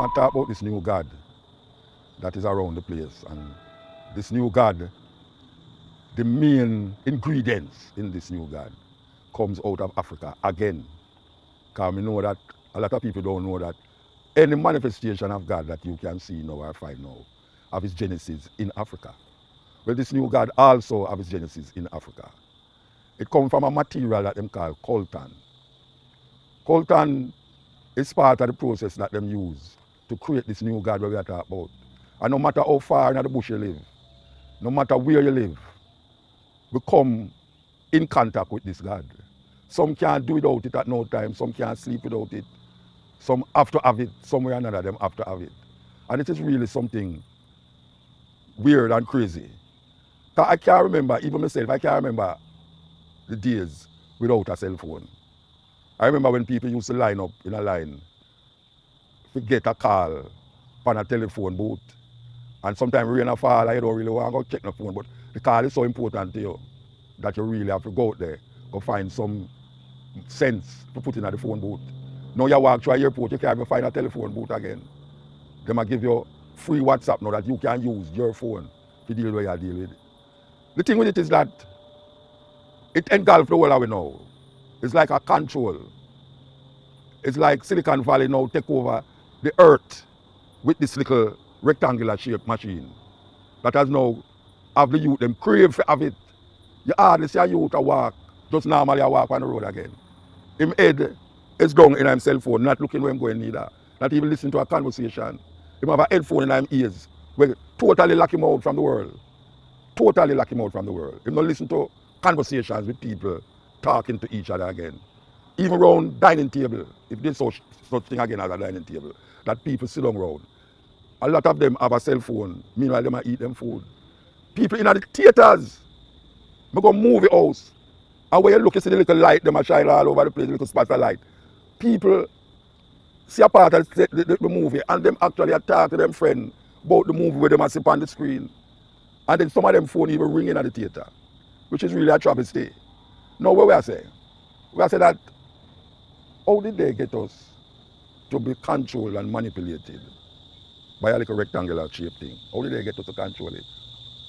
want to talk about this new God that is around the place. And this new God, the main ingredients in this new God comes out of Africa again. Because we know that a lot of people don't know that any manifestation of God that you can see now or find now have its genesis in Africa. Well, this new God also have its genesis in Africa. It comes from a material that them call coltan. Coltan is part of the process that them use to create this new God that we are talking about. And no matter how far in the bush you live, no matter where you live, we come in contact with this God. Some can't do without it at no time, some can't sleep without it, some have to have it, somewhere or another them have to have it. And it is really something weird and crazy. I can't remember, even myself, I can't remember the days without a cell phone. I remember when people used to line up in a line to get a call on a telephone booth. And sometimes rain and fall and you don't really want to go check the phone, but the call is so important to you that you really have to go out there, go find some sense to put in at the phone booth. Now you walk through an airport, you can't even find a telephone booth again. They might give you free WhatsApp now that you can use your phone to deal with what you deal with. The thing with it is that it engulfs the world away now. It's like a control. It's like Silicon Valley now take over the earth with this little rectangular shaped machine that has now have the youth them crave for have it. You hardly see a youth a walk, just normally a walk on the road again. Him head is down in his cell phone, not looking where I'm going neither. Not even listening to a conversation. Him have a headphone in his ears, where totally lock him out from the world. Totally lock him out from the world. Him not listen to conversations with people talking to each other again. Even around dining table, if there's such thing again as a dining table, that people sit down around. A lot of them have a cell phone, meanwhile they might eat them food. People in the theaters, I go movie house, and when you look, you see the little light, them a shine all over the place, the little spots of light. People see a part of the movie, and them actually talk to them friend about the movie where they must sit on the screen. And then some of them phone even ringing at the theater, which is really a travesty. Now what we are saying? We are saying that, how did they get us to be controlled and manipulated by a little rectangular shaped thing? How did they get us to control it?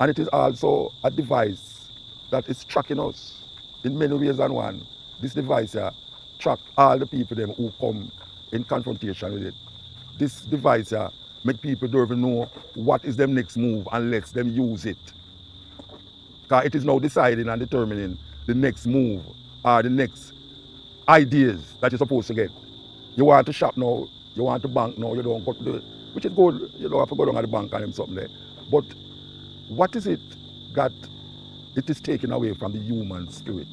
And it is also a device that is tracking us in many ways than one. This device here track all the people them who come in confrontation with it. This device here make people don't even know what is their next move and lets them use it. Because it is now deciding and determining the next move or the next ideas that you're supposed to get. You want to shop now, you want to bank now, you don't go to the, which is good, you don't have to go down at the bank and something there. But what is it that it is taking away from the human spirit?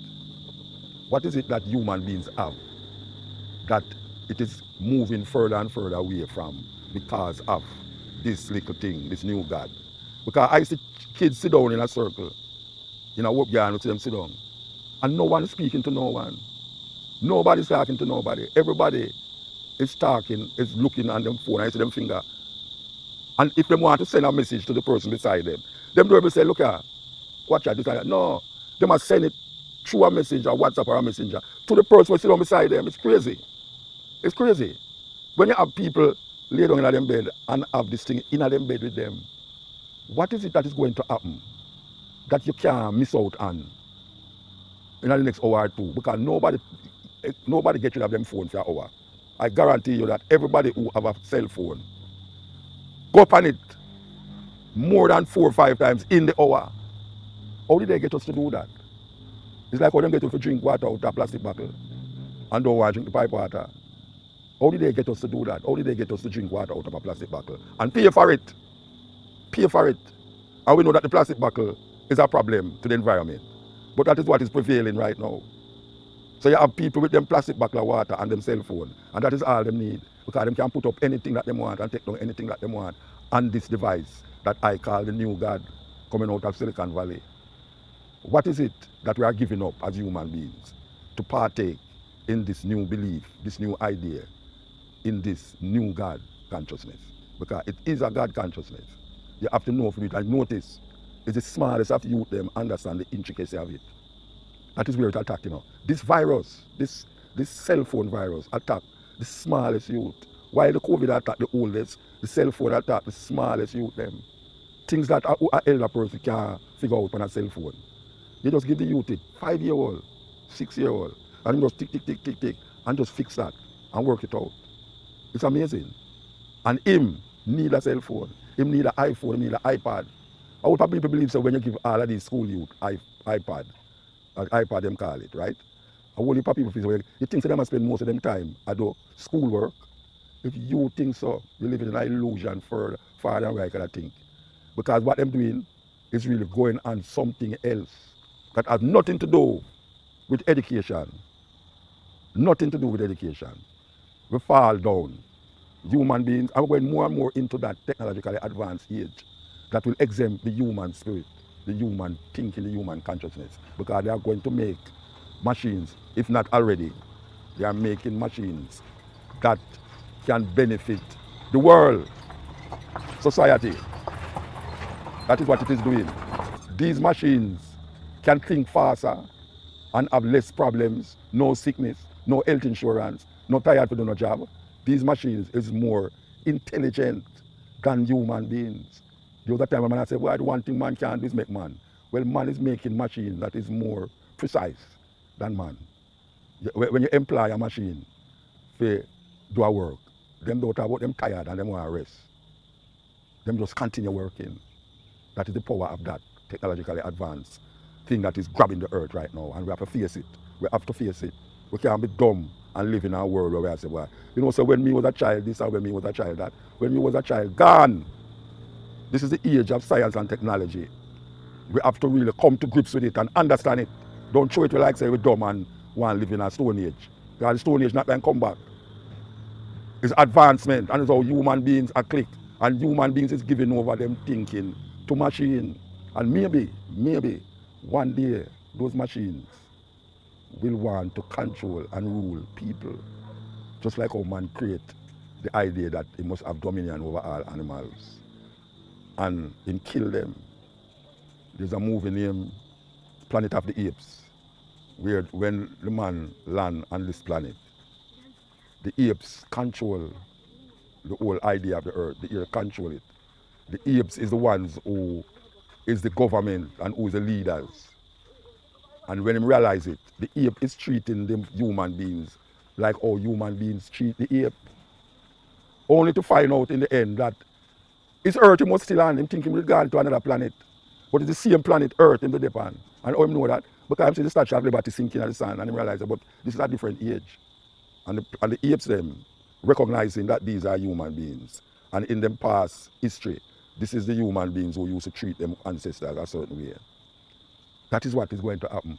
What is it that human beings have that it is moving further and further away from because of this little thing, this new God? Because I see kids sit down in a circle, in a work yard, I see them sit down, and no one is speaking to no one. Nobody's talking to nobody. Everybody is talking, is looking on them phone, I see them finger. And if they want to send a message to the person beside them don't even say, look here, watch out, this and that. No, they must send it through a message or WhatsApp or a messenger to the person who sit down beside them. It's crazy. It's crazy. When you have people lay down in their bed and have this thing in their bed with them, what is it that is going to happen that you can't miss out on in the next hour or two? Because nobody gets rid of them phone for an hour. I guarantee you that everybody who have a cell phone go up on it more than 4 or 5 times in the hour. How did they get us to do that? It's like how them get us to drink water out of a plastic bottle and don't want to drink the pipe water. How did they get us to do that? How did they get us to drink water out of a plastic bottle and pay for it? Pay for it. And we know that the plastic bottle is a problem to the environment. But that is what is prevailing right now. So you have people with them plastic bottle of water and them cell phone, and that is all they need, because they can put up anything that they want and take down anything that they want on this device that I call the new God coming out of Silicon Valley. What is it that we are giving up as human beings to partake in this new belief, this new idea, in this new God consciousness? Because it is a God consciousness. You have to know for it and notice it's the smallest of youth them understand the intricacy of it. That is where it attacked, you know. This virus, this cell phone virus attacked the smallest youth While the COVID attack the oldest, the cell phone attack the smallest youth them. Things that an elder person can't figure out on a cell phone. You just give the youth it, 5-year-old, 6-year-old, and you just tick, tick, tick, tick, tick, and just fix that and work it out. It's amazing. And him need a cell phone, him need an iPhone, him need an iPad. I would probably believe so when you give all of these school youth iPad them call it, right? I whole heap of people feel, well, you think so they must spend most of them time at the schoolwork. If you think so, you're living in an illusion further than where I can think. Because what them doing is really going on something else that has nothing to do with education. Nothing to do with education. We fall down. Human beings are going more and more into that technologically advanced age that will exempt the human spirit, the human thinking, the human consciousness. Because they are going to make machines, if not already, they are making machines that can benefit the world, society. That is what it is doing. These machines can think faster and have less problems, no sickness, no health insurance, no tired to do no job. These machines is more intelligent than human beings. The other time when I say, well, the one thing man can't do is make man. Well, man is making machines that is more precise than man. When you employ a machine to do a work, them don't talk about them tired and them want to rest. Them just continue working. That is the power of that technologically advanced thing that is grabbing the earth right now, and we have to face it. We have to face it. We can't be dumb and live in a world where we say, well, you know, so when me was a child this, or when me was a child that. When me was a child, gone. This is the age of science and technology. We have to really come to grips with it and understand it. Don't show it like say we're dumb and want to live in a stone age. Because the stone age not going to come back. It's advancement, and it's how human beings are clicked. And human beings is giving over them thinking to machine. And maybe, one day, those machines will want to control and rule people. Just like how man create the idea that he must have dominion over all animals. And him kill them. There's a movie named Planet of the Apes, where when the man land on this planet, the apes control the whole idea of the earth. The apes control it. The apes is the ones who is the government and who is the leaders. And when him realize it, the ape is treating them human beings like how human beings treat the ape. Only to find out in the end that it's earth he must still on. Him thinking we'll go to another planet. But it's the same planet earth in the Japan. And how him know that? Because I'm seeing the Statue of Liberty sinking at the sun, and him realize that, but this is a different age. And the apes them recognizing that these are human beings. And in them past history, this is the human beings who used to treat them ancestors a certain way. That is what is going to happen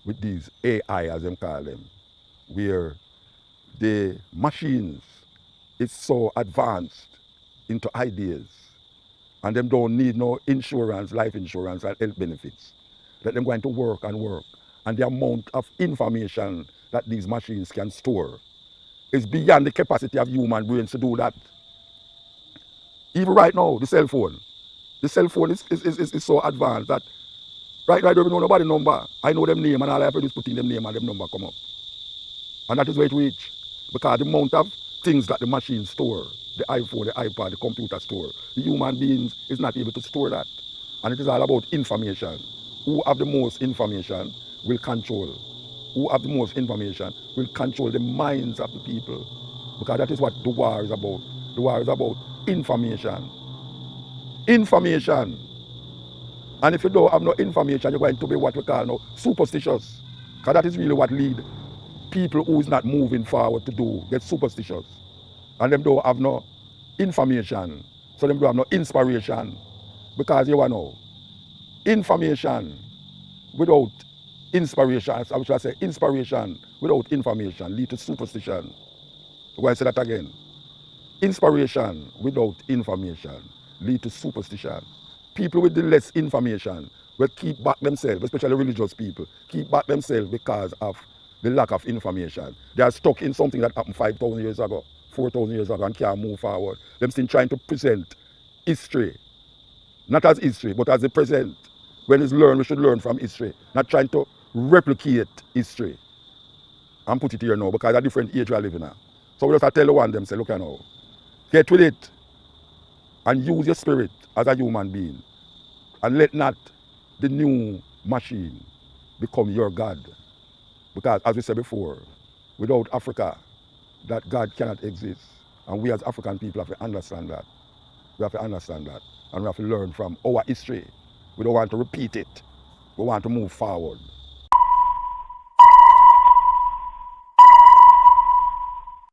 with these AI, as them call them, where the machines is so advanced into ideas, and them don't need no insurance, life insurance and health benefits. That them going to work and work. And the amount of information that these machines can store is beyond the capacity of human brains to do that. Even right now, the cell phone is so advanced that right now I don't even know nobody's number. I know them name, and all I have to do is put in them name and them number come up. And that is where it reach. Because the amount of things that the machines store, the iPhone, the iPad, the computer store, the human beings is not able to store that. And it is all about information. Who have the most information will control. Who have the most information will control the minds of the people. Because that is what the war is about. The war is about information. Information. And if you don't have no information, you're going to be what we call now superstitious. Because that is really what lead people who is not moving forward to do, get superstitious. And them don't have no information. So them don't have no inspiration. Because you know, information without inspiration, I should say inspiration without information lead to superstition. Why I say that again? Inspiration without information lead to superstition. People with the less information will keep back themselves, especially religious people, keep back themselves because of the lack of information. They are stuck in something that happened 5,000 years ago, 4,000 years ago, and can't move forward. Them still trying to present history, not as history, but as the present. When it's learned, we should learn from history, not trying to replicate history. And put it here now, because it's a different age we are living now. So we just tell the one them, say, look here now, get with it and use your spirit as a human being. And let not the new machine become your God. Because as we said before, without Africa, that God cannot exist. And we as African people have to understand that. We have to understand that. And we have to learn from our history. We don't want to repeat it. We want to move forward.